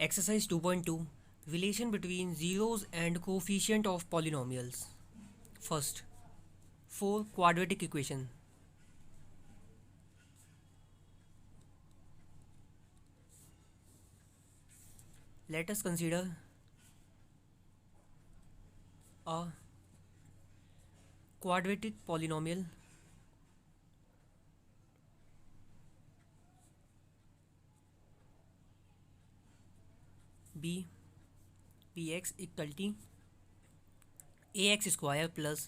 Exercise 2.2 Relation between zeros and coefficient of polynomials. First, for quadratic equation. Let us consider a quadratic polynomial b px equal to ax square plus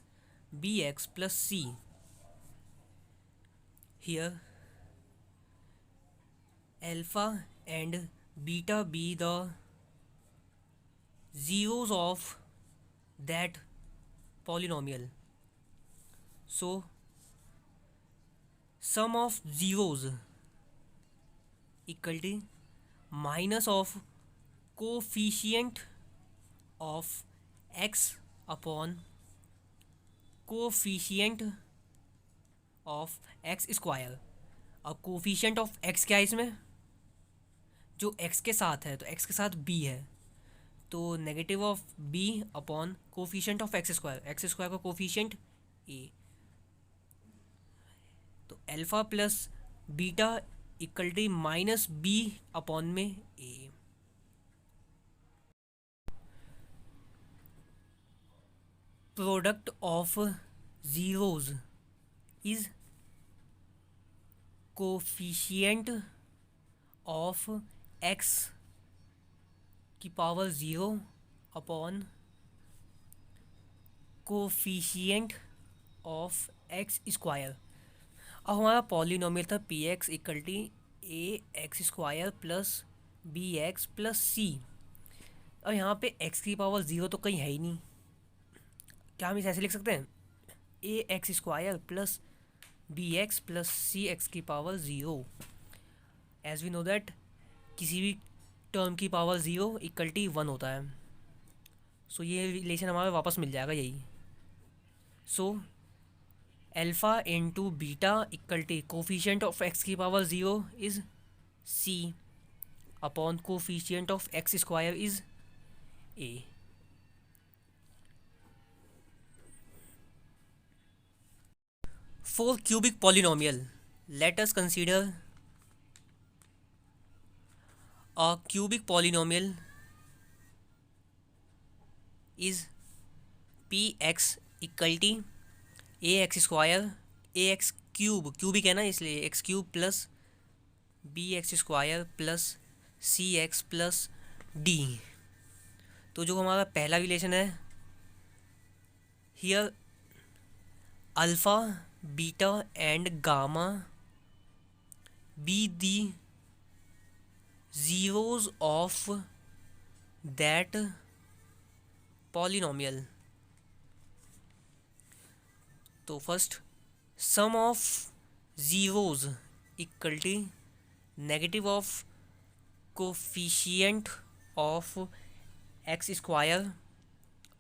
bx plus c. Here alpha and beta be the zeros of that polynomial. So sum of zeros equal to minus of coefficient of x upon coefficient of x square. अब coefficient of x क्या है इसमें, जो x के साथ है तो x के साथ b है, तो negative of b upon coefficient of x square का कोफिशिएंट a. तो alpha plus beta equal to minus b upon में a. Product of zeros is coefficient of x की power 0 upon coefficient of x square. अब हमारा polynomial था P x equal to A x square plus b x plus सी. और यहाँ पे x की power 0 तो कहीं है ही नहीं. क्या हम इसे ऐसे लिख सकते हैं, a x square plus b x plus c x की power 0. As we know that किसी भी टर्म की पावर 0 इक्वल टू 1 होता है. सो ये रिलेशन हमारा वापस मिल जाएगा यही. सो alpha into beta equal to coefficient of x की power 0 is C upon coefficient of x square is a. For cubic polynomial, let us consider a cubic polynomial is px equal to ax square ax cube, cubic है ना इसलिए x cube plus b x square plus c x plus D. तो जो हमारा पहला relation है, here alpha beta and gamma be the zeros of that polynomial. तो first sum of zeros equal to negative of coefficient of x square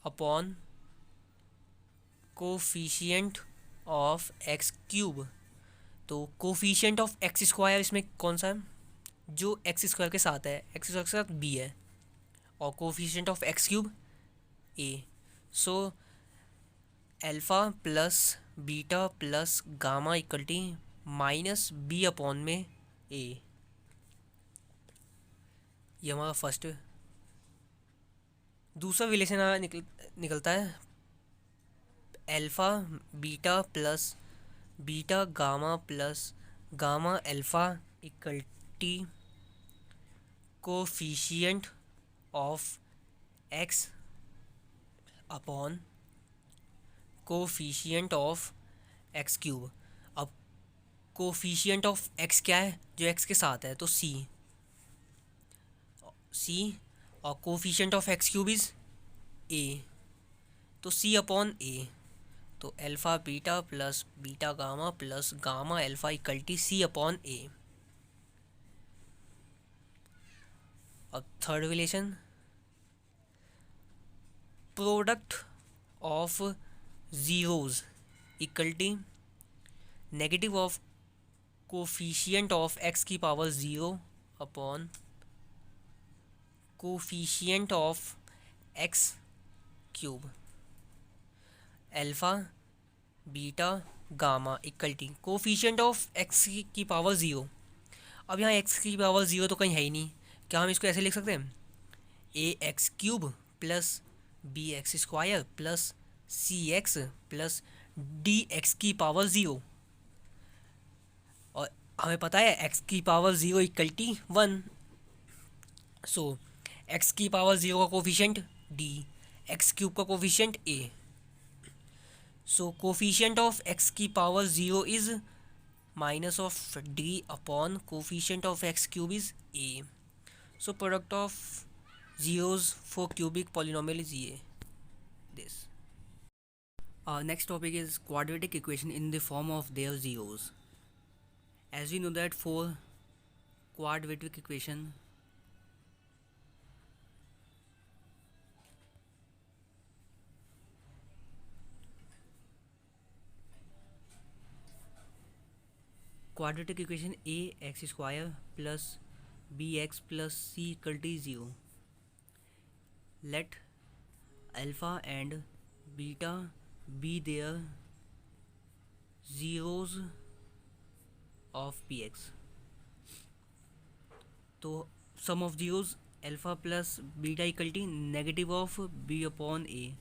upon coefficient of x cube. तो coefficient of x square इसमें कौन सा है, जो x square के साथ है, एक्स स्क्वायर के साथ बी है, और coefficient of x cube a. So alpha plus beta plus gamma equal to minus b upon में ए. ये हमारा फर्स्ट. दूसरा रिलेशन निकलता है alpha beta plus beta gamma plus gamma alpha equal to coefficient of x upon coefficient of x cube. अब coefficient of x क्या है, जो एक्स के साथ है, तो सी और coefficient of x cube is a, तो सी अपॉन ए. तो alpha beta plus beta gamma plus gamma alpha equal to C upon ए. और third relation product of zeros equal to negative of coefficient of x की power 0 upon coefficient of x cube alpha beta gamma equal T coefficient of x की power zero. अब यहाँ x की power zero तो कहीं है ही नहीं, क्या हम इसको ऐसे लिख सकते हैं a x cube plus b x square plus c x plus D x की पावर ज़ीरो। और हमें पता है एक्स की power zero equal T one. सो एक्स की पावर ज़ीरो का कोफिशिएंट डी, एक्स क्यूब का coefficient A. So coefficient of x की power zero is minus of d upon coefficient of x cube is a. So product of zeros for cubic polynomial is a. This. Next topic is quadratic equation in the form of their zeros. As we know that for quadratic equation a x square plus bx plus c equal to 0. Let alpha and beta be their zeros of px. तो sum of zeros alpha plus beta equal to negative of b upon ए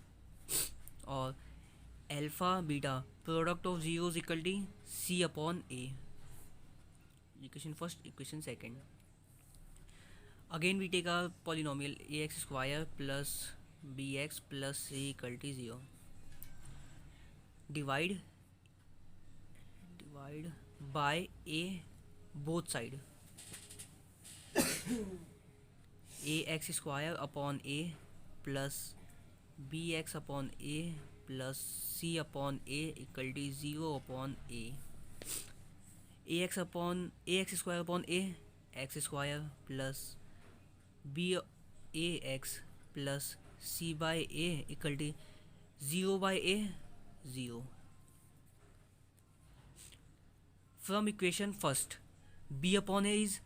और alpha beta product of zeros equal to C upon A. Equation first, equation second. Again we take a polynomial A x square plus b x plus c equal to zero. Divide by A both side a x square upon A plus b x upon A plus C upon A equal to zero upon a x square upon a x square plus b A x plus c by a equal to zero by a zero. From equation first B upon A is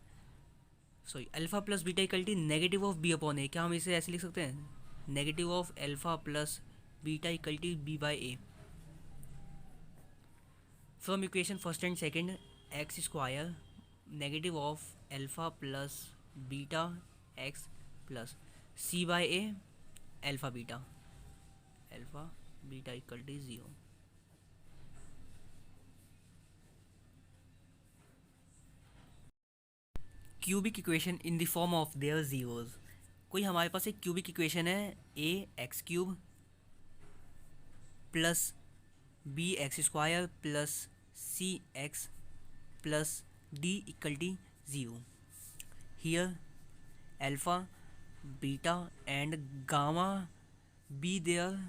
alpha plus beta equal to negative of b upon ए। क्या हम इसे ऐसे लिख सकते हैं negative of alpha plus beta equal to b by A. From equation first and second x square negative of alpha plus beta x plus c by a alpha beta equal to zero. Cubic equation in the form of their zeros. कोई हमारे पास एक cubic equation है a x cube plus b x square plus c x plus d equal to zero. Here alpha beta and gamma be their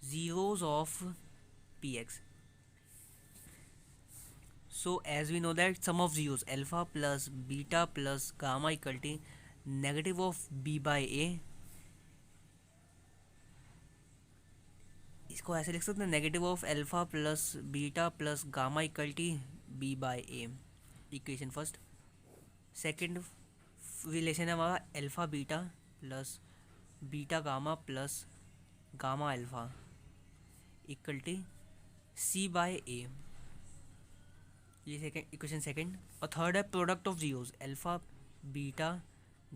zeros of px. So as we know that sum of zeros alpha plus beta plus gamma equal to negative of b by a, इसको ऐसे लिख सकते हैं negative of alpha plus beta plus gamma equal to b by a. Equation first. Second relation है हमारा alpha beta plus beta gamma plus gamma alpha equal to c by a. ये second equation second. और third है product of zeros alpha beta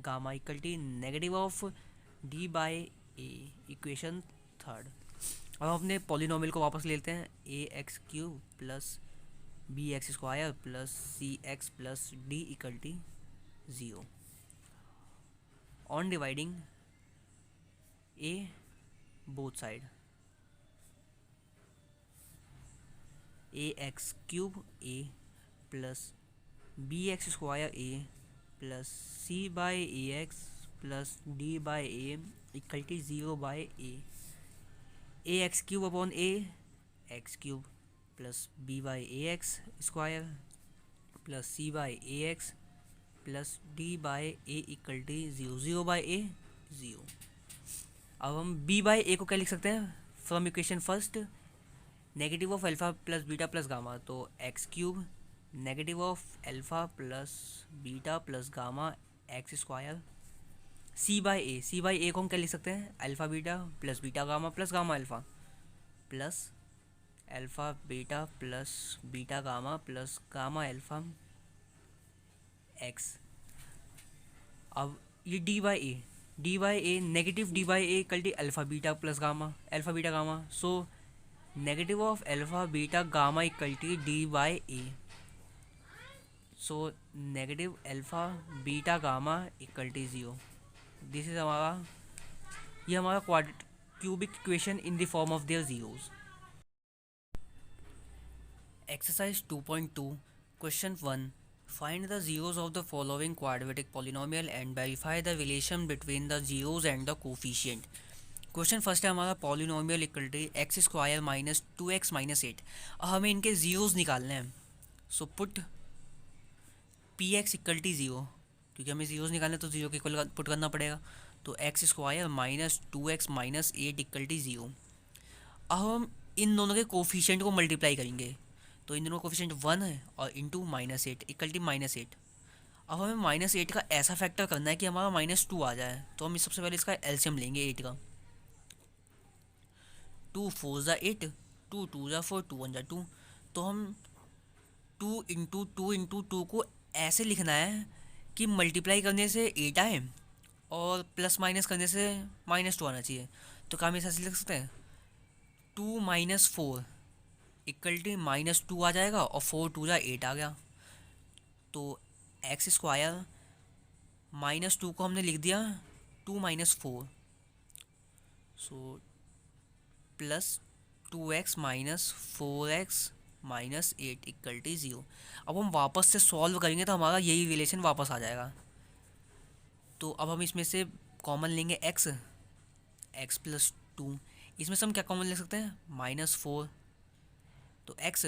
gamma equal to negative of d by a. Equation third. अब हम अपने polynomial को वापस लेते हैं a x cube plus b x square plus c x plus d equal to zero. On dividing a both side a x cube a plus b x square a plus c by a x plus d by a equal to zero by a x cube upon a x cube plus b by a x square plus c by a x plus d by a equal to zero, zero by a zero. अब हम B by ए को क्या लिख सकते हैं from equation first negative of alpha plus beta plus gamma, तो x cube negative of alpha plus beta plus gamma x square c by a को हम क्या लिख सकते हैं, alpha beta plus beta gamma plus gamma alpha plus alpha beta plus beta gamma plus gamma alpha x. अब ये d by a negative d by a कल d alpha beta gamma, so negative of alpha beta gamma equal T D by A, so negative alpha beta gamma equal to zero. This is ये हमारा cubic equation in the form of there zeros. Exercise 2.2 question 1, find the zeros of the following quadratic polynomial and verify the relation between the zeros and the coefficient। Question first है हमारा polynomial equal to x square minus 2x minus 8। अब हमें इनके zeros निकालने हैं, so put p x equal to zero, क्योंकि हमें zeros निकालने तो जीरो के इक्वल पुट करना पड़ेगा, तो x square minus 2x minus 8 equal to zero. अब हम इन दोनों के कोफिशिएंट को मल्टीप्लाई करेंगे, तो इन दोनों कोफिशिएंट 1 है और into minus 8 equal to minus 8। अब हमें माइनस 8 का ऐसा फैक्टर करना है कि हमारा -2 आ जाए, तो हम सबसे पहले इसका एलसीएम लेंगे 8 का। 2 4 ज़ा 8, 2 2 ज़ा 4, 2 1 ज़ा 2। तो हम 2 को ऐसे लिखना है कि मल्टीप्लाई करने से 8 आए और प्लस माइनस करने से -2 आना चाहिए। तो क्या हम ऐसे लिख सकते हैं, 2 माइनस 4 इक्वल टी -2 आ जाएगा और 4 2 ज़ा 8 आ गया। तो एक्स स्क्वायर -2 को हमने लिख दिया 2 minus 4, so plus 2x minus 4x minus 8 equal to zero. अब हम वापस से सॉल्व करेंगे तो हमारा यही रिलेशन वापस आ जाएगा। तो अब हम इसमें से कॉमन लेंगे x प्लस 2, इसमें से हम क्या कॉमन ले सकते हैं, -4, तो x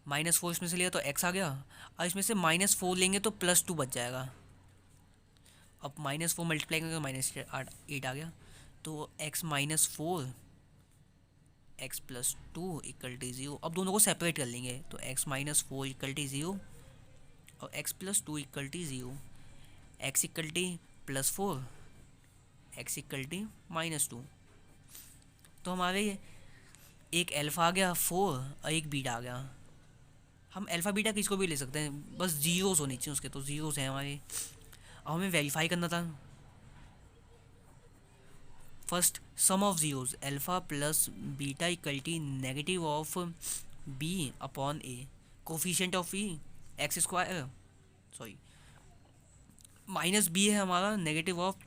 -4 इसमें से लिया तो x आ गया, और इसमें से -4 लेंगे तो +2 बच जाएगा। अब -4 मल्टीप्लाई करेंगे -8 आ गया, तो x -4 x plus 2 equal to zero. अब दोनों को सेपरेट कर लेंगे, तो x -4 इक्वल टी ज़ीरो और x plus 2 equal to zero, x equal T +4, x equal to -2। तो हमारे एक अल्फ़ा आ गया 4 और एक बीटा आ गया। हम अल्फ़ा बीटा किसको भी ले सकते हैं, बस जीरोस होनी चाहिए उसके, तो जीरोस हैं हमारे। अब हमें वेरीफाई करना था, first sum of zeros alpha plus beta equal to negative of b upon a, coefficient of e x square, sorry minus b है हमारा negative of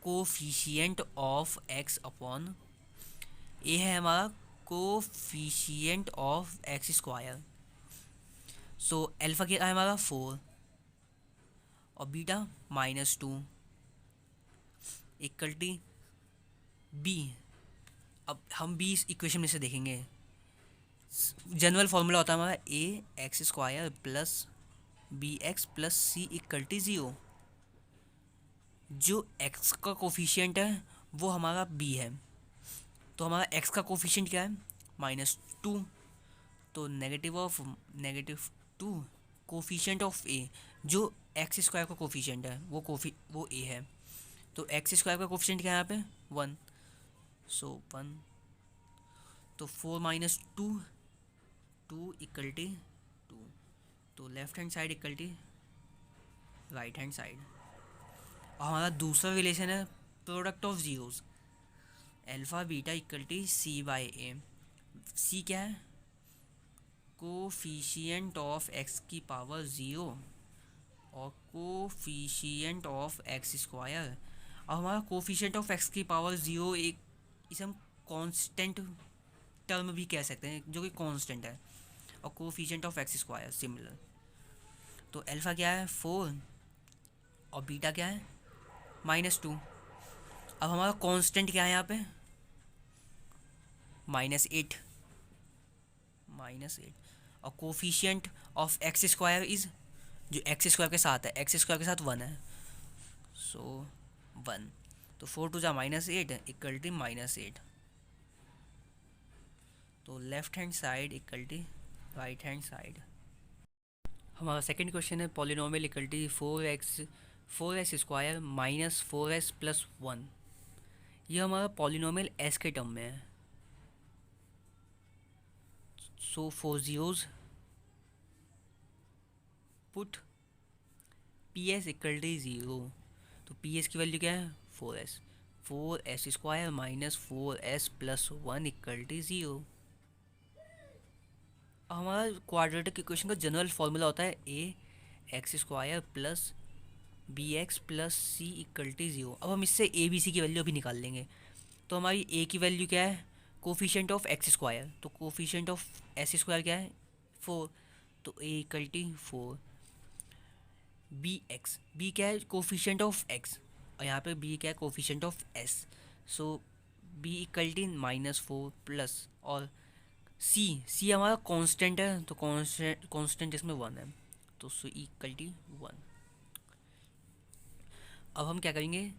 coefficient of x upon a है हमारा coefficient of x square. So alpha क्या है हमारा 4 और beta -2 equal to B. अब हम बी इस इक्वेशन में से देखेंगे, जनरल फॉर्मूला होता है हमारा a x square plus b x plus c equal to zero. जो एक्स का कोफिशिएंट है वो हमारा बी है, तो हमारा एक्स का कोफिशिएंट क्या है, -2, तो -2 कोफिशिएंट ऑफ ए, जो एक्स स्क्वायर का कोफिशिएंट है वो ए है, तो एक्स स्क्वायर का कोफिशिएंट क्या है यहाँ पे 1, सो 1, तो 4 -2 2 इक्वल टी 2, तो left hand side equal to right hand side. और हमारा दूसरा रिलेशन है product of zeros alpha beta equal to c by a. C क्या है, कोफिशिएंट ऑफ एक्स की पावर 0 और कोफिशिएंट ऑफ एक्स स्क्वायर। अब हमारा कोफिशिएंट ऑफ एक्स की पावर 0 एक, इसे हम कांस्टेंट टर्म भी कह सकते हैं जो कि कांस्टेंट है, और coefficient of x square similar. तो अल्फ़ा क्या है 4 और बीटा क्या है -2। अब हमारा कांस्टेंट क्या है यहाँ पे -8 और coefficient of x square is, जो एक्स स्क्वायर के साथ है, एक्स स्क्वायर के साथ 1 है, सो 1, तो 4 2 ज़ा -8 इक्वल टी -8, तो left hand side equal to right hand side. हमारा सेकंड क्वेश्चन है polynomial equal T 4x 4s² minus 4s+1, ये हमारा पॉलिनोमियल s के टर्म में है। सो 4 zeros, पुट PS=0। तो PS की वैल्यू क्या है? 4s। 4s² minus 4s+1 = 0। हमारा क्वाड्रेटिक इक्वेशन का जनरल फॉर्मूला होता है ax² plus bx plus c=0। अब हम इससे a b c की वैल्यू अभी निकाल लेंगे। तो हमारी a की वैल्यू क्या है? Coefficient of x²। तो कोफिशिएंट ऑफ s² क्या है? 4। तो a=4। b क्या है? Coefficient of x। और यहाँ पे b क्या है? Coefficient of s। So b=-4 plus, और c हमारा कांस्टेंट है, तो कांस्टेंट इसमें 1 है, तो c=1। अब हम क्या करेंगे?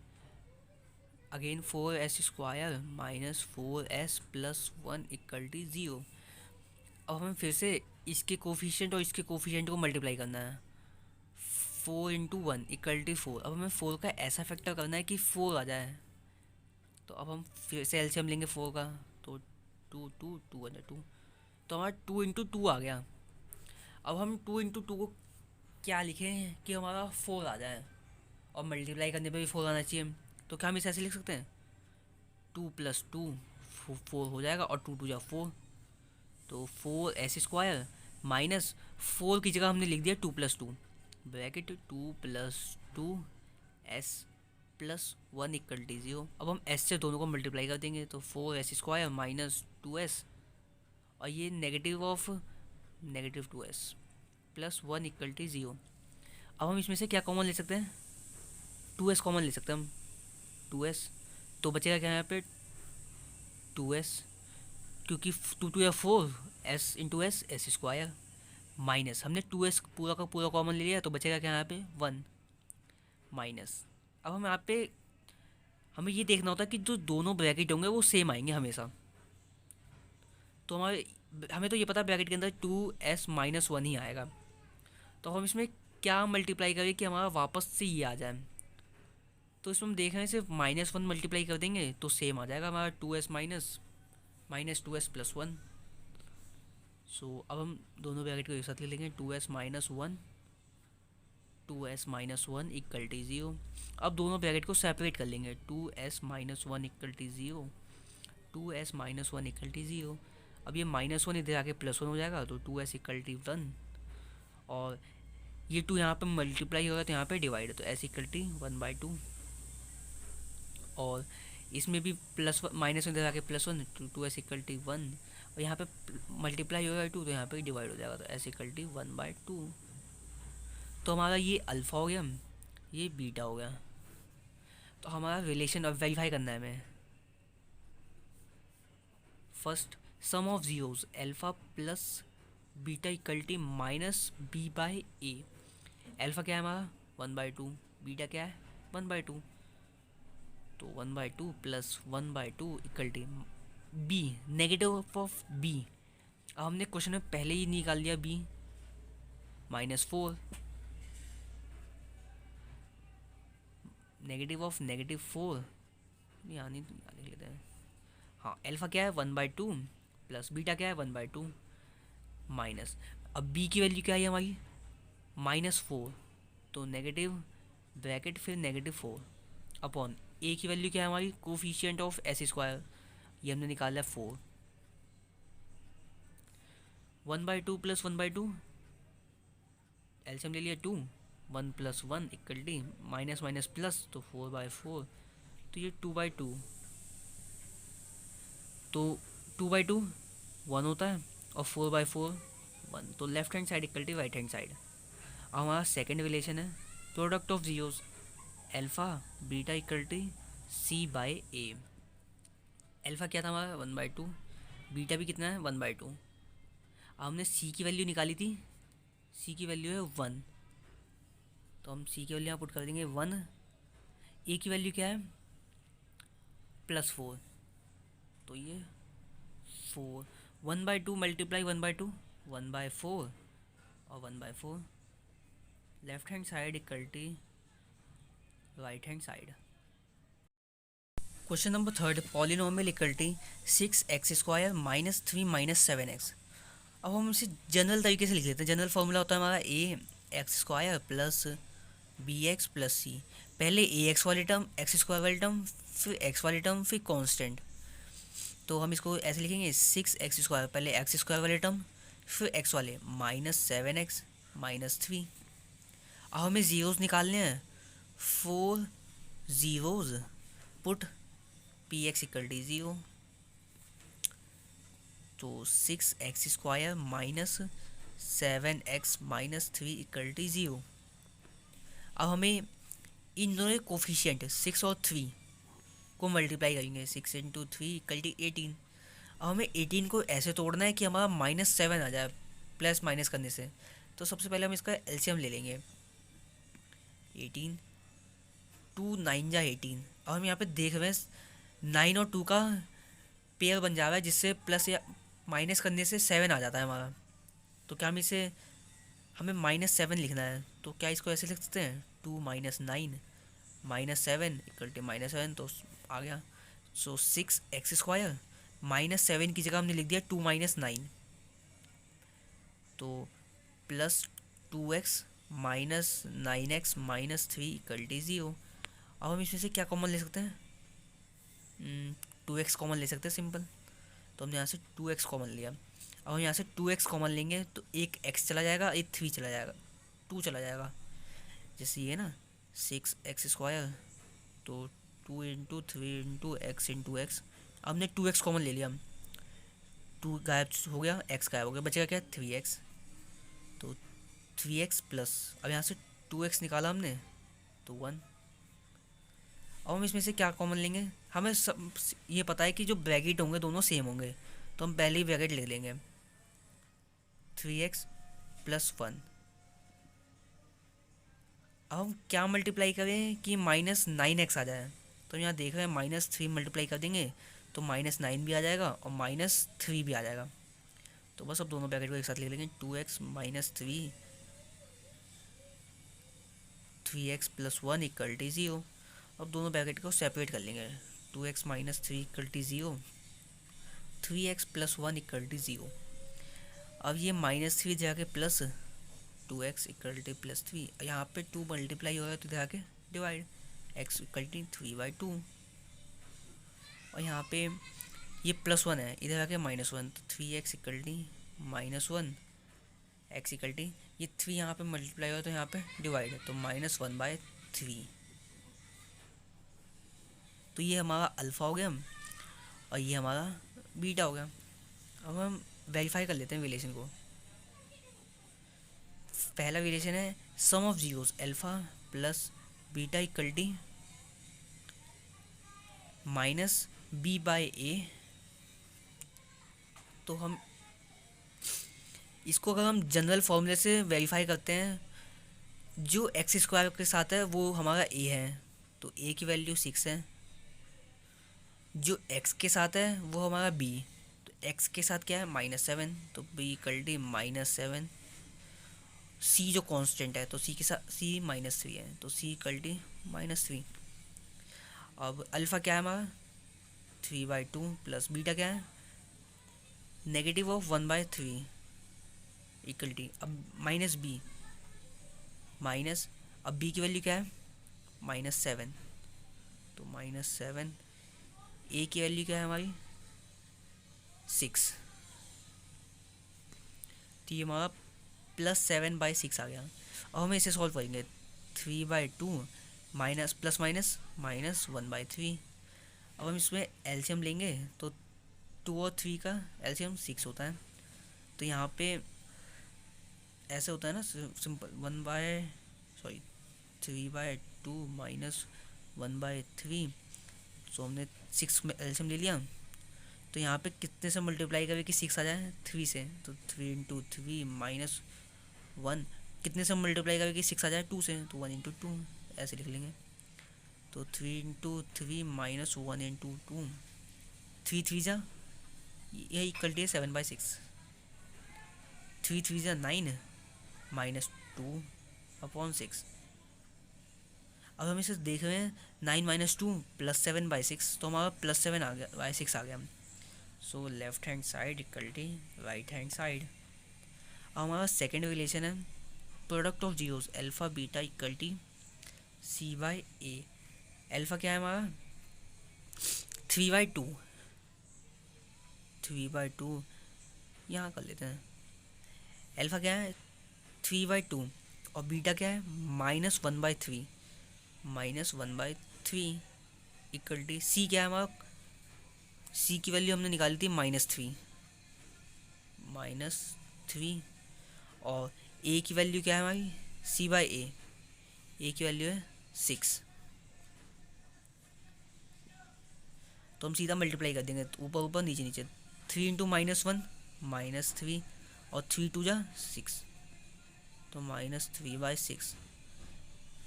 Again 4s² minus 4s+1 = 0। अब हमें फिर से इसके कोफिशिएंट और इसके कोफिशिएंट को मल्टीप्लाई करना है। 4 × 1 = 4। अब हमें 4 का ऐसा फैक्टर करना है कि 4 आ जाए। तो अब हम फिर से एलसीएम लेंगे 4 का, तो 2 2 2 तो हमारा 2 × 2 आ गया। अब हम 2 × 2 को क्या लिखें कि हमारा 4 आ जाए, और मल्टीप्लाई करने पे भी 4 आना चाहिए। तो क्या हम इसे ऐसे लिख सकते हैं? 2 + 2 4 हो जाएगा, और 2 2 4। तो 4s² माइनस 4 की जगह हमने लिख दिया 2 + 2 ब्रैकेट 2 + 2s+1 = 0। अब हम s से दोनों को मल्टीप्लाई कर देंगे, तो 4s² माइनस 2s, और ये नेगेटिव ऑफ -2s+1 = 0। अब हम इसमें से क्या कॉमन ले सकते हैं? 2s कॉमन ले सकते हैं हम। 2s, तो बचेगा क्या यहाँ पे? 2s, क्योंकि 2 2 4, s × s s², माइनस हमने 2s पूरा का पूरा कॉमन ले लिया, तो बचेगा क्या यहाँ पे? 1 माइनस। अब हम यहाँ पे हमें ये देखना होता है कि जो दोनों ब्रैकेट होंगे वो सेम आएंगे हमेशा। तो हमें तो ये पता है ब्रैकेट के अंदर 2s-1 ही आएगा। तो हम इसमें क्या मल्टीप्लाई करें कि हमारा वापस से ये आ जाए? तो इसमें हम देख रहे हैं सिर्फ -1 मल्टीप्लाई कर देंगे तो सेम आ जाएगा हमारा 2s माइनस 2s+1। सो अब हम दोनों ब्रैकेट को एक साथ ले लेंगे, 2s-1 = 0। अब दोनों ब्रैकेट को सेपरेट कर लेंगे, 2s-1 = 0, 2s-1 = 0। अब ये -1 इधर आके +1 हो जाएगा, तो 2s = 1, और ये 2 यहाँ पे मल्टीप्लाई होगा तो यहाँ पे डिवाइड है, तो s = 1/2। और इसमें भी -1 इधर आके +1, तो 2s = 1, और यहाँ पे मल्टीप्लाई होगा 2 तो यहाँ पे डिवाइड हो जाएगा, तो s = 1/2। तो हमारा ये अल्फ़ा हो गया, ये बीटा हो गया। तो हमारा रिलेशन अब वेरीफाई करना है हमें। First, sum of zeros alpha plus beta = -b/a। Alpha क्या है हमारा? 1/2। बीटा क्या है? 1/2। तो 1/2 + 1/2 = b, नेगेटिव ऑफ b। अब हमने क्वेश्चन में पहले ही निकाल दिया b, -4, नेगेटिव ऑफ -4, यहाँ नहीं लिख लेते हैं। हाँ, अल्फ़ा क्या है? 1/2 प्लस बीटा क्या है? 1/2 माइनस, अब b की वैल्यू क्या है हमारी? -4, तो नेगेटिव ब्रैकेट फिर -4 अपॉन a की वैल्यू क्या है हमारी? कोफिशिएंट ऑफ s², ये हमने निकाला है 4। 1/2 + 1/2 एलसीएम ले लिया 2, 1 + 1 = माइनस माइनस प्लस, तो 4/4, तो ये 2/2। तो 2/2 1 होता है, और 4/4 1, तो left hand side = right hand side. अब हमारा सेकेंड रिलेशन है product of zeros alpha beta = c/a। Alpha क्या था हमारा? 1/2, बीटा भी कितना है? 1/2। अब हमने c की वैल्यू निकाली थी, c की वैल्यू है 1, तो हम c की वैल्यू यहाँ पुट कर देंगे 1। a की वैल्यू क्या है? +4, तो ये 4। 1/2 मल्टीप्लाई 1/2, 1/4, और 1/4 left hand side = right hand side. Question number third, polynomial equality 6x² minus 3 minus 7x। अब हम इसे जनरल तरीके से लिख लेते हैं। जनरल फॉर्मूला होता है हमारा ax² plus bx plus c। पहले ax वाली टर्म, x² वाली टर्म, फिर x वाली टर्म, फिर कांस्टेंट। तो हम इसको ऐसे लिखेंगे 6x², पहले x² वाले टर्म, फिर x वाले माइनस 7x माइनस 3। अब हमें ज़ीरोज़ निकालने हैं, 4 zeros, put px equal to 0। तो 6x² minus 7x minus 3 equal to 0। अब हमें इन दोनों कोफिशिएंट 6 और 3 को मल्टीप्लाई करेंगे, 6 इंटू 3 इक्वल टू 18। अब हमें 18 को ऐसे तोड़ना है कि हमारा -7 आ जाए प्लस माइनस करने से। तो सबसे पहले हम इसका एलसीएम ले लेंगे। 18 2 9 जा 18। अब हम यहाँ पे देख रहे हैं 9 और 2 का पेयर बन जा रहा है, जिससे प्लस या माइनस करने से 7 आ जाता है हमारा। तो क्या हम इसे, हमें -7 लिखना है, तो क्या इसको ऐसे लिख सकते हैं 2 माइनस 9 माइनस 7 इक्वल टू -7। तो आ गया। सो 6x² -7 की जगह हमने लिख दिया 2 माइनस 9, तो plus 2x minus 9x minus 3 equal to 0। अब हम इसमें से क्या कॉमन ले सकते हैं, 2x कॉमन ले सकते हैं सिंपल। तो हमने यहाँ से 2x कॉमन लिया। अब हम यहाँ से 2x कॉमन लेंगे तो एक x चला जाएगा, एक 3 चला जाएगा, 2 चला जाएगा। जैसे ये ना 6x², तो 2 into 3 into x into x. अब हमने 2x कॉमन ले लिया, 2 गायब हो गया, x गायब हो गया, बचेगा क्या 3x। तो 3x प्लस, अब यहाँ से 2x निकाला हमने तो 1। अब हम इसमें से क्या कॉमन लेंगे, हमें सब ये पता है कि जो ब्रैकेट होंगे दोनों सेम होंगे, तो हम पहले ही ब्रैकेट ले लेंगे 3x प्लस 1। अब हम क्या मल्टीप्लाई करें कि -9x आ जाए। तो यहाँ देख रहे हैं -3 मल्टीप्लाई कर देंगे तो -9 भी आ जाएगा और -3 भी आ जाएगा। तो बस अब दोनों ब्रैकेट को एक साथ ले लेंगे, 2x minus 3x plus 1 equal to 0। अब दोनों ब्रैकेट को सेपरेट कर लेंगे, 2x minus 3 equal to 0, 3x plus 1 equal to 0। अब ये -3 जाके plus 2x equal two plus 3, यहाँ पे 2 मल्टीप्लाई हो रहा है तो जाके डिवाइड, x इक्वल टू 3/2। और यहाँ पे ये +1 है, इधर आके -1, तो 3x equal to -1, x equal to ये 3 यहाँ पे मल्टीप्लाई हुआ तो यहाँ पे डिवाइड है, तो -1/3। तो ये हमारा अल्फ़ा हो गया और ये हमारा बीटा हो गया। अब हम वेरीफाई कर लेते हैं रिलेशन को। पहला रिलेशन है sum of zeros alpha plus beta equal to -b/a। तो हम इसको अगर हम जनरल फॉर्मूले से वेरीफाई करते हैं, जो x² के साथ है वो हमारा a है, तो a की वैल्यू 6 है। जो x के साथ है वो हमारा b, तो x के साथ क्या है -7, तो b इक्वल टू -7। c जो कांस्टेंट है तो c के साथ c -3 है, तो c इक्वल टू -3। अब अल्फ़ा क्या है हमारा 3/2 प्लस बीटा क्या है -1/3 इक्वल टू, अब माइनस b माइनस, अब b की वैल्यू क्या है -7, तो -7। a की वैल्यू क्या है हमारी 6, तो ये हमारा +7/6 आ गया। अब हमें इसे सॉल्व करेंगे, 3/2 माइनस प्लस माइनस -1/3। अब हम इसमें एलसीएम लेंगे तो 2 और 3 का एलसीएम 6 होता है। तो यहाँ पे ऐसे होता है ना सिंपल, 3/2 माइनस 1/3। सो हमने 6 में एलसीएम ले लिया, तो यहाँ पे कितने से मल्टीप्लाई करें कि 6 आ जाए 3 से, तो 3 इंटू 3 माइनस 1, कितने से मल्टीप्लाई करें कि 6 आ जाए 2 से, तो 1 इंटू 2 ऐसे लिख लेंगे। तो 3 इंटू 3 माइनस 1 इंटू 2, 3 3 जा, यह इक्वल टू 7/6, 3 3 जा 9 -2/6। अब हम इसे देख रहे हैं 9 - 2 +7/6, तो हमारा +7 आ गया, /6 आ गया। So left hand side equal to right hand side. अब हमारा सेकेंड रिलेशन है product of zeros alpha beta equal to C/A। Alpha क्या है हमारा 3/2, 3/2 यहाँ कर लेते हैं। अल्फ़ा क्या है 3/2 और बीटा क्या है -1/3, -1/3 इक्वल टू सी क्या है हमारा, सी की वैल्यू हमने निकाली थी -3 और ए की वैल्यू क्या है हमारी C/A, ए की वैल्यू है 6। तो हम सीधा मल्टीप्लाई कर देंगे, तो ऊपर ऊपर नीचे नीचे 3 × -1 -3 और 3 × 2 = 6, तो -3/6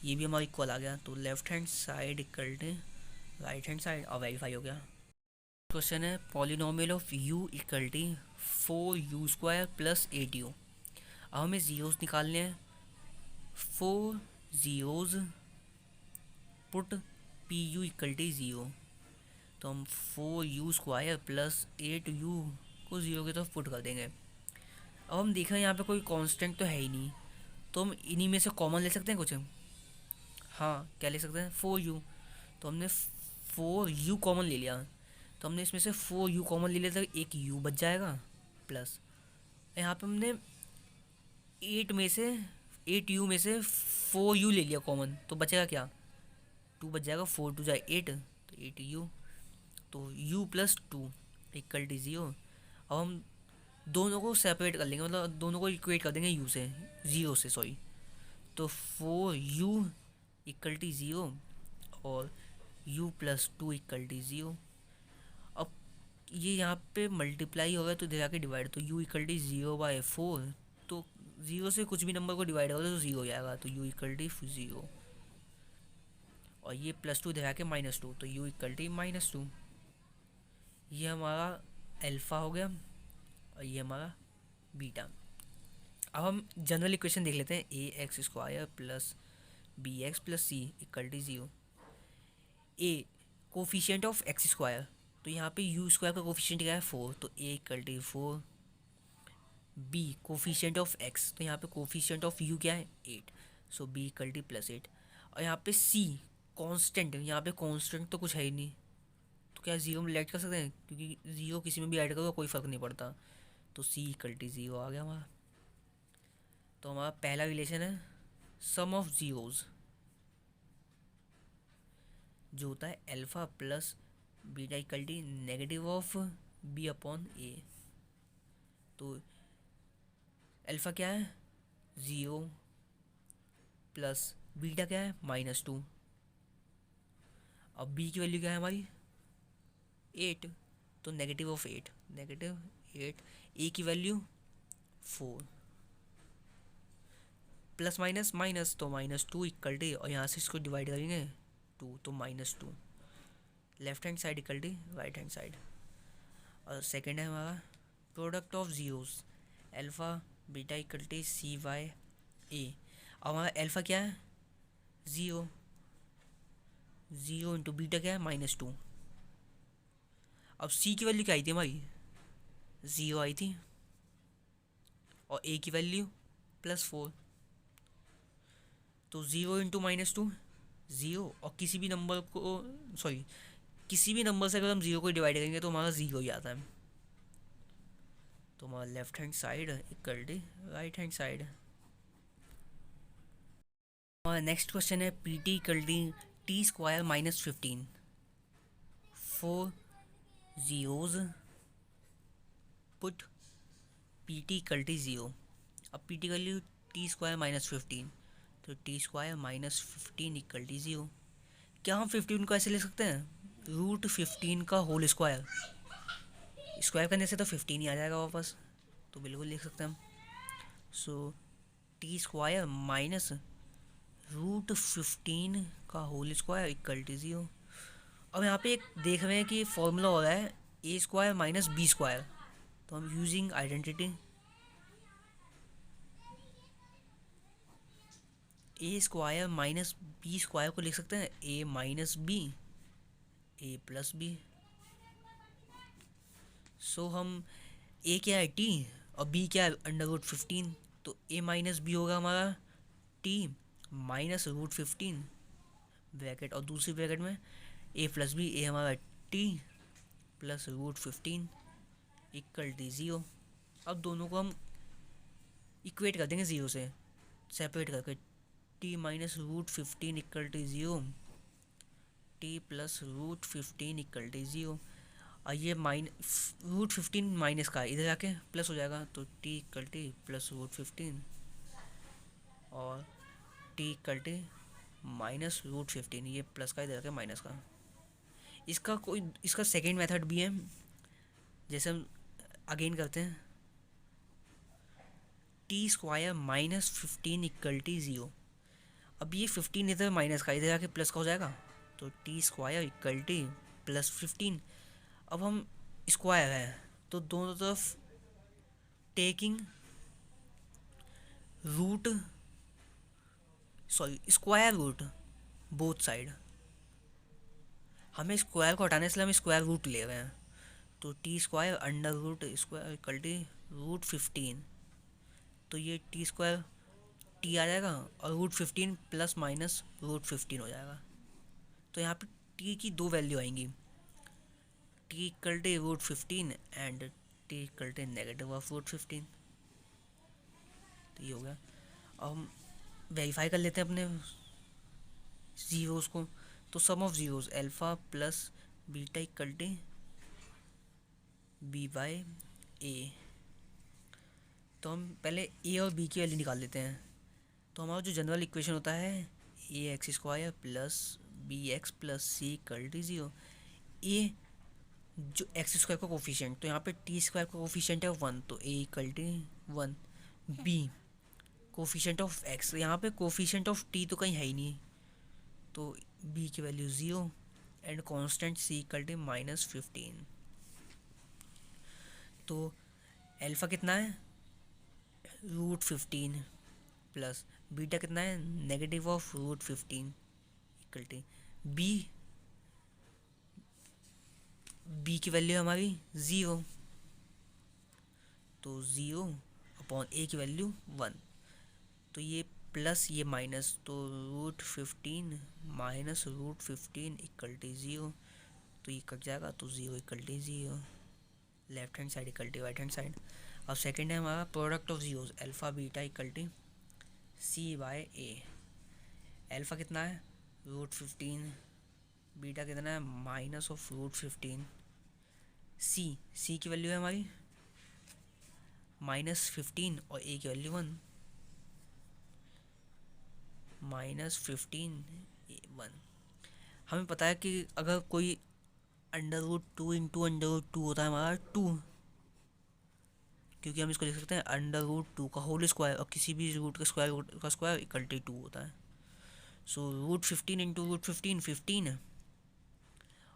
ये भी हमारा इक्वल आ गया। तो left hand side equal to right hand side और वेरीफाई हो गया। क्वेश्चन है polynomial of u equal to 4u² + 8u। अब हमें जीरोस निकालने हैं। 4 zeros put pu equal to 0, तो हम 4u² + 8u को 0 की तरफ पुट कर देंगे। अब हम देख रहे हैं यहाँ पे कोई कांस्टेंट तो है ही नहीं, तो हम इन्हीं में से कॉमन ले सकते हैं कुछ। हाँ, क्या ले सकते हैं 4u, तो हमने 4u कॉमन ले लिया, तो हमने इसमें से 4u कॉमन ले लिया, तो एक u बच जाएगा प्लस यहाँ पे हमने 8u में से 4u ले लिया कॉमन, तो बचेगा क्या 2 बच जाएगा, 4 × 2 = 8, तो 8u, तो u + 2 इक्वल टू 0। अब हम दोनों को सेपरेट कर लेंगे, मतलब दोनों को इक्वेट कर देंगे u से, 0 से सॉरी, तो 4u इक्वल टू 0 और u + 2 इक्वल टू 0। अब ये यहाँ पे मल्टीप्लाई होगा तो इधर आके डिवाइड, तो u इक्वल टू 0/4, तो 0 से कुछ भी नंबर को डिवाइड होगा तो 0 हो जाएगा, तो u इक्वल टू 0 और ये +2 इधर आके -2, तो u इक्वल टू -2। ये हमारा अल्फ़ा हो गया और ये हमारा बीटा। अब हम जनरल इक्वेशन देख लेते हैं ax² + bx + c equal to 0। a coefficient of x², तो यहाँ पे u² का कोफिशिएंट क्या है 4, तो a equal to 4। b coefficient of x, तो यहाँ पे कोफिशिएंट ऑफ u क्या है 8, सो b इक्वल टू +8। और यहाँ पे c कांस्टेंट, यहाँ पे कांस्टेंट तो कुछ है ही नहीं, तो क्या 0 में ऐड कर सकते हैं, क्योंकि 0 किसी में भी ऐड करो कोई फ़र्क नहीं पड़ता, तो c इक्वल टू 0 आ गया हमारा। तो हमारा पहला रिलेशन है सम ऑफ जीरोस, जो होता है alpha + beta equal to negative of b/a। तो अल्फ़ा क्या है 0 प्लस बीटा क्या है -2, अब b की वैल्यू क्या है हमारी 8, तो नेगेटिव ऑफ 8, a की वैल्यू 4 प्लस माइनस माइनस, तो -2 इक्वल टू, और यहाँ से इसको डिवाइड करेंगे 2, तो -2। Left hand side equal to right hand side. और सेकेंड है हमारा product of zeros alpha beta equal to C/A। अब हमारा अल्फ़ा क्या है 0 × बीटा क्या है -2। अब C की वैल्यू क्या आई थी हमारी 0 आई थी, और A की वैल्यू +4, तो 0 × -2 0, और किसी भी नंबर से अगर हम 0 को डिवाइड करेंगे तो हमारा 0 ही आता है, तो हमारा left hand side equal to right hand side. हमारा नेक्स्ट क्वेश्चन है PT equal to T² - 15, 4 zeros put PT equal to 0। अब PT की वैल्यू T² - 15, तो T² - 15 इक्वल टू 0। क्या हम 15 को ऐसे ले सकते हैं √15 का होल स्क्वायर, स्क्वायर करने से तो 15 ही आ जाएगा वापस, तो बिल्कुल लिख सकते हैं हम। सो T² - √15 का होल स्क्वायर इक्वल टू 0। अब यहाँ पे एक देख रहे हैं कि फॉर्मूला हो रहा है a² - b², तो हम यूजिंग आइडेंटिटी ए स्क्वायर माइनस बी स्क्वायर को लिख सकते हैं ए माइनस बी, ए प्लस बी। सो हम ए क्या है टी और बी क्या है अंडर रूट 15, तो ए माइनस बी होगा हमारा टी माइनस रूट 15 ब्रैकेट, और दूसरी ब्रैकेट में ए प्लस बी, ए हमारा t plus root 15 equal to zero. अब दोनों को हम इक्वेट कर देंगे ज़ीरो से, सेपरेट करके t minus root 15 equal to zero, t plus root 15 equal to zero. और ये रूट 15 माइनस का इधर जाके प्लस हो जाएगा, तो t equal to plus root 15 और t equal to minus root 15, ये प्लस का इधर जाके माइनस का। इसका सेकेंड मेथड भी है, जैसे हम अगेन करते हैं T square minus 15 equal to zero. अब ये 15 इधर माइनस का इधर जाके प्लस का हो जाएगा, तो t square equal to plus 15। अब हम स्क्वायर है तो दोनों तरफ taking root, sorry square root both side, हमें स्क्वायर को हटाने से हम स्क्वायर रूट ले रहे हैं, तो t square under root square equal to root 15, तो ये टी स्क्वायर टी आ जाएगा और रूट 15 प्लस माइनस रूट 15 हो जाएगा। तो यहाँ पे टी की दो वैल्यू आएंगी, t equal to root 15 and t equal to negative of root 15। तो ये हो गया। अब हम वेरीफाई कर लेते हैं अपने ज़ीरोज़ को, तो sum of zeros alpha plus beta equal to b by a. तो हम पहले ए और बी की वैल्यू निकाल लेते हैं। तो हमारा जो जनरल इक्वेशन होता है a x square plus b x plus c equal to zero. A जो एक्स स्क्वायर का कोफिशिएंट, तो यहाँ पे टी स्क्वायर का कोफिशिएंट है 1, तो a equal to 1। B coefficient of x, यहाँ पे कोफिशिएंट ऑफ टी तो कहीं है ही नहीं, तो बी की value 0 and constant c equal to -15। तो अल्फ़ा कितना है रूट 15 प्लस बीटा कितना है negative of root 15 equal to b की वैल्यू हमारी 0, तो 0 अपॉन ए की वैल्यू 1, तो ये प्लस ये माइनस, तो root 15 minus root 15 equal to 0, तो ये कट जाएगा, तो 0 equal to 0, left hand side equal to right hand side. अब सेकेंड है हमारा product of zeros alpha beta equal to c by a. अल्फ़ा कितना है रूट 15, बीटा कितना है माइनस ऑफ रूट 15, सी की वैल्यू है हमारी -15 और ए की वैल्यू 1, -15 1। हमें पता है कि अगर कोई √2 इंटू √2 होता है हमारा 2, क्योंकि हम इसको लिख सकते हैं √2 का होल स्क्वायर, और किसी भी रूट का स्क्वायर इक्वल टू 2 होता है। सो रूट 15 इंटू रूट 15 15,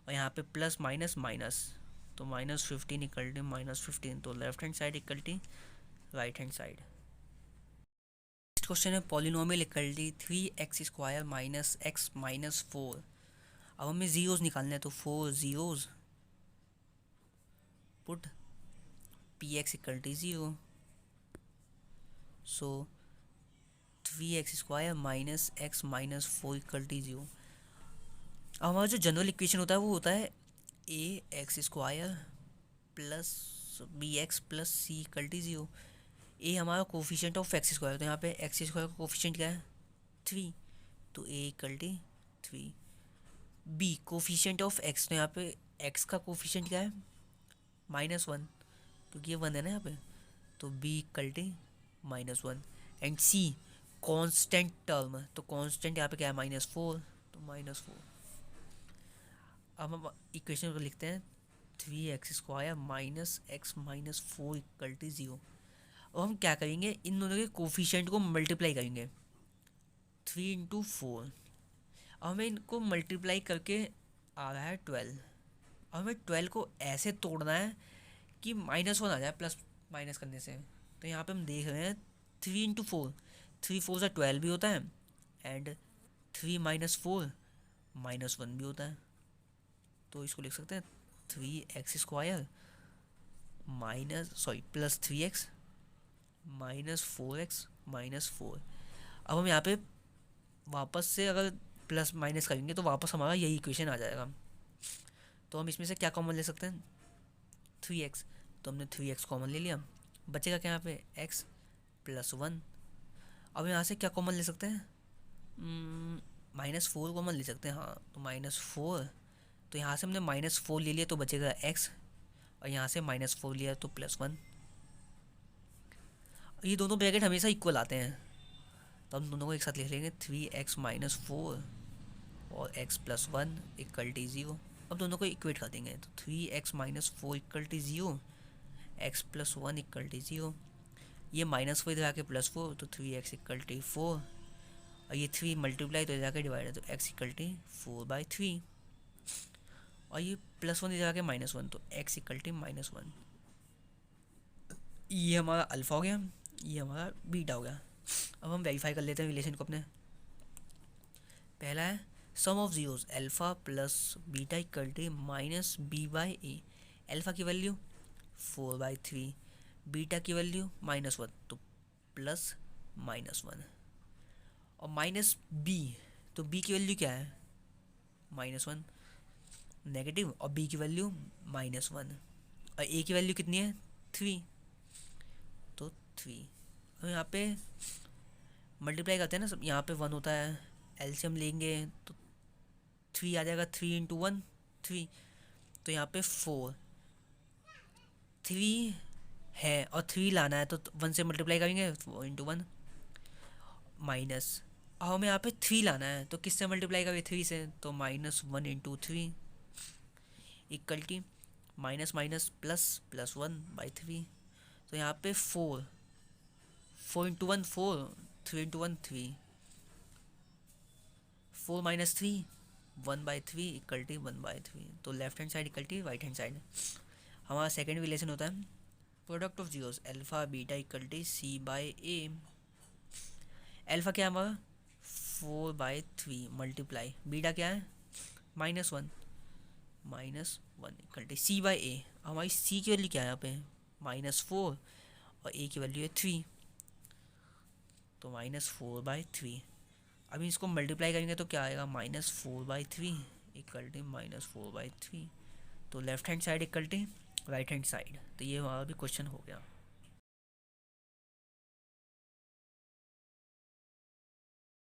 और यहाँ पे प्लस माइनस माइनस, तो -15 इक्वल टू -15, तो left hand side equal to right hand side. Next question है polynomial equal to 3x square minus x minus 4। अब हमें जीरोस निकालने हैं, तो 4 zeros put px equal to 0, so 3x square minus x minus 4 equal to 0। अब हमारा जो general equation होता है वो होता है a x square plus b x plus c equal to 0। A हमारा कोफिशिएंट ऑफ एक्स स्क्वायर, तो यहाँ पे एक्स स्क्वायर का कोफिशिएंट क्या है 3, तो a equal to 3। B coefficient of x, तो यहाँ पे एक्स का कोफिशिएंट क्या है -1, क्योंकि ये 1 है ना यहाँ पे, तो b equal to -1। And c constant term, तो कांस्टेंट यहाँ पे क्या है -4, तो -4। अब हम इक्वेशन को लिखते हैं 3x square minus x minus 4 equal to 0। अब हम क्या करेंगे, इन दोनों के कोफिशिएंट को मल्टीप्लाई करेंगे 3 इंटू 4। अब हमें इनको मल्टीप्लाई करके आ रहा है 12। अब हमें 12 को ऐसे तोड़ना है कि -1 आ जाए प्लस माइनस करने से। तो यहाँ पे हम देख रहे हैं 3 इंटू 4, 3 4 से 12 भी होता है, एंड 3 - 4 -1 भी होता है, तो इसको लिख सकते हैं 3x² प्लस 3x -4x -4। अब हम यहाँ पे वापस से अगर प्लस माइनस करेंगे तो वापस हमारा यही इक्वेशन आ जाएगा। तो हम इसमें से क्या कॉमन ले सकते हैं, 3x, तो हमने 3x कॉमन ले लिया, बचेगा क्या यहाँ पे x+1। अब यहाँ से क्या कॉमन ले सकते हैं, -4 कॉमन ले सकते हैं, हाँ तो -4, तो यहाँ से हमने -4 ले लिया तो बचेगा x, और यहाँ से -4 लिया तो +1। ये दोनों ब्रैकेट हमेशा इक्वल आते हैं, तो हम दोनों को एक साथ लिख लेंगे 3x - 4 और x+1 = 0। अब दोनों को इक्वेट कर देंगे, तो 3x - 4 = 0, x+1 = 0। ये -4 इधर आके +4, तो 3x = 4, और ये 3 मल्टीप्लाई तो इधर आके डिवाइड है, तो x = 4/3, और ये +1 इधर आके -1, तो x = -1। ये हमारा अल्फ़ा हो गया, ये हमारा बीटा हो गया। अब हम वेरीफाई कर लेते हैं रिलेशन को अपने। पहला है sum of zeros alpha plus beta = -b/a। Alpha की वैल्यू 4/3, बीटा की वैल्यू -1, तो +(-1), और -b, तो b की वैल्यू क्या है -1 नेगेटिव, और b की वैल्यू -1, और a की वैल्यू कितनी है 3, तो 3। अब यहाँ पे मल्टीप्लाई करते हैं ना सब, यहाँ पे 1 होता है, एलसीएम लेंगे तो 3 आ जाएगा, 3 × 1 3, तो यहाँ पे 4 3 है और 3 लाना है, तो 1 से मल्टीप्लाई करेंगे 4 × 1 माइनस, अब हमें यहाँ पे 3 लाना है, तो किससे मल्टीप्लाई करेंगे 3 से, तो -1 × 3 = माइनस माइनस प्लस +1/3, तो यहाँ पे 4 × 1 4, 3 × 1 3, 4 - 3 1/3 = 1/3, तो left hand side = right hand side. हमारा सेकेंड रिलेशन होता है product of zeros alpha beta = c/a। Alpha क्या है हमारा 4/3 मल्टीप्लाई, बीटा क्या है -1 = c/a। हमारी c की वैल्यू क्या है यहाँ पे -4, और a की वैल्यू है 3, तो -4/3। अभी इसको मल्टीप्लाई करेंगे तो क्या आएगा -4/3 = -4/3, तो left hand side = right hand side. तो ये हमारा भी क्वेश्चन हो गया।